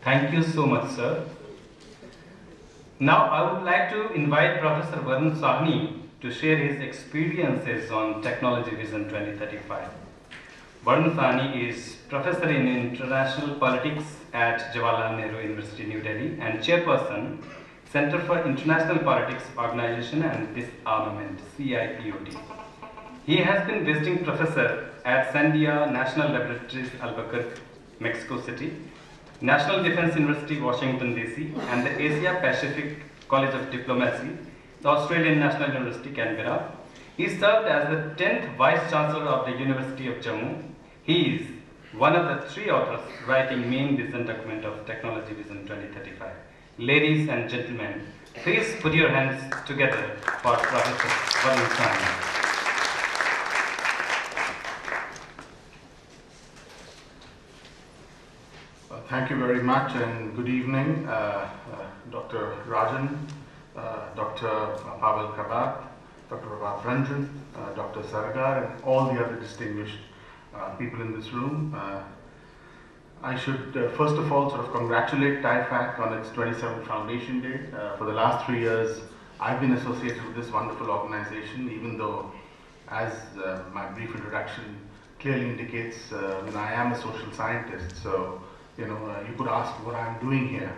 Thank you so much, sir. Now I would like to invite Professor Varun Sahni to share his experiences on Technology Vision 2035. Varun Sahni is Professor in International Politics at Jawaharlal Nehru University, New Delhi, and Chairperson, Center for International Politics Organization and Disarmament, CIPOD. He has been visiting professor at Sandia National Laboratories, Albuquerque, Mexico City, National Defense University, Washington, D.C., and the Asia Pacific College of Diplomacy, the Australian National University, Canberra. He served as the 10th Vice Chancellor of the University of Jammu. He is one of the 3 authors writing main vision document of Technology Vision 2035. Ladies and gentlemen, please put your hands together for Professor Varun Sahni. Thank you very much and good evening, Dr. Rajan, Dr. Pavel Kabat, Dr. Prabhat Ranjan, Dr. Saragar, and all the other distinguished people in this room. I should first of all sort of congratulate TIFAC on its 27th Foundation Day. For the last 3 years, I've been associated with this wonderful organization, even though, as my brief introduction clearly indicates, I am a social scientist, so you could ask what I'm doing here.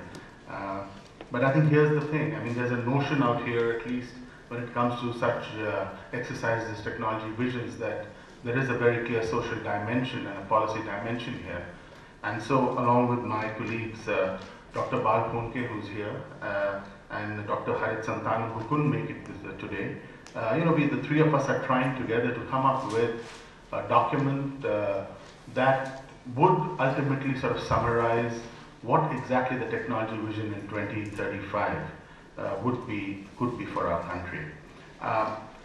But I think here's the thing. I mean, there's a notion out here, at least when it comes to such exercises, technology visions, that there is a very clear social dimension and a policy dimension here. And so, along with my colleagues, Dr. Bal Phonke, who's here, and Dr. Harit Santanam, who couldn't make it today, we, the 3 of us, are trying together to come up with a document that would ultimately sort of summarize what exactly the technology vision in 2035 could be for our country.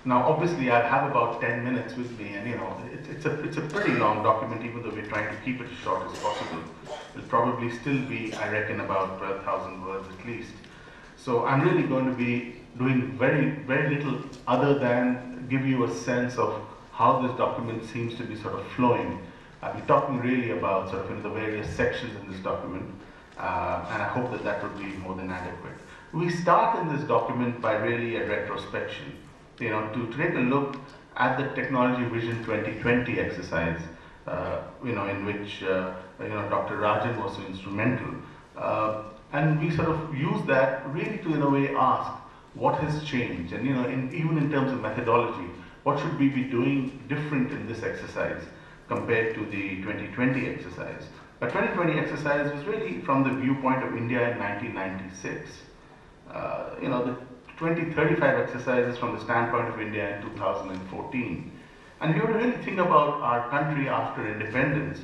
Now, obviously, I have about 10 minutes with me, and it's a pretty long document, even though we're trying to keep it as short as possible. It'll probably still be, I reckon, about 12,000 words at least. So I'm really going to be doing very, very little other than give you a sense of how this document seems to be sort of flowing. I'll be talking really about sort of the various sections in this document, and I hope that that would be more than adequate. We start in this document by really a retrospection, to take a look at the Technology Vision 2020 exercise, in which Dr. Rajan was so instrumental, and we sort of use that really to, in a way, ask what has changed, and even in terms of methodology, what should we be doing different in this exercise compared to the 2020 exercise. The 2020 exercise was really from the viewpoint of India in 1996. The 2035 exercise is from the standpoint of India in 2014. And if you were to really think about our country after independence,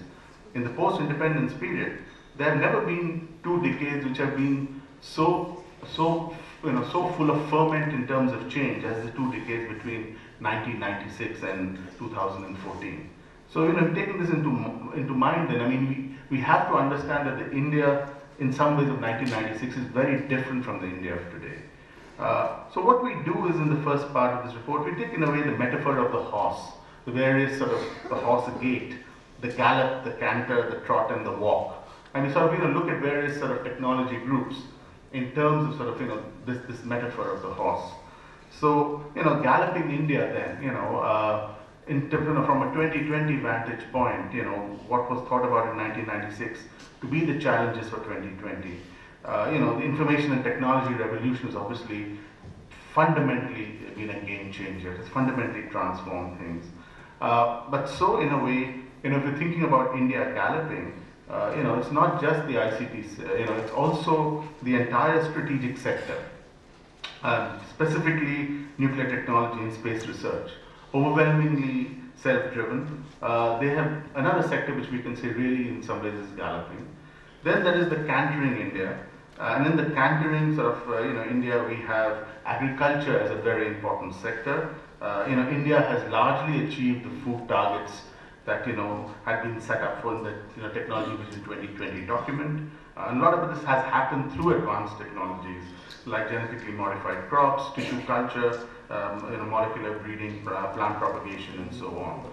in the post-independence period, there have never been 2 decades which have been so full of ferment in terms of change as the 2 decades between 1996 and 2014. So, taking this into mind, then, I mean, we have to understand that the India, in some ways, of 1996 is very different from the India of today. So what we do is, in the first part of this report, we take, in a way, the metaphor of the horse, the various sort of, the horse gait, the gallop, the canter, the trot, and the walk. And we sort of, look at various sort of technology groups in terms of sort of, this metaphor of the horse. So, galloping India then, from a 2020 vantage point, what was thought about in 1996 to be the challenges for 2020. The information and technology revolution has obviously fundamentally been a game changer. It has fundamentally transformed things. But so, in a way, if you're thinking about India galloping, it's not just the ICT, it's also the entire strategic sector, specifically nuclear technology and space research. Overwhelmingly self-driven. They have another sector which we can say really in some ways is galloping. Then there is the cantering India, and in the cantering sort of India, we have agriculture as a very important sector. India has largely achieved the food targets that had been set up for in the Technology Vision 2020 document. A lot of this has happened through advanced technologies like genetically modified crops, tissue culture, molecular breeding, plant propagation, and so on.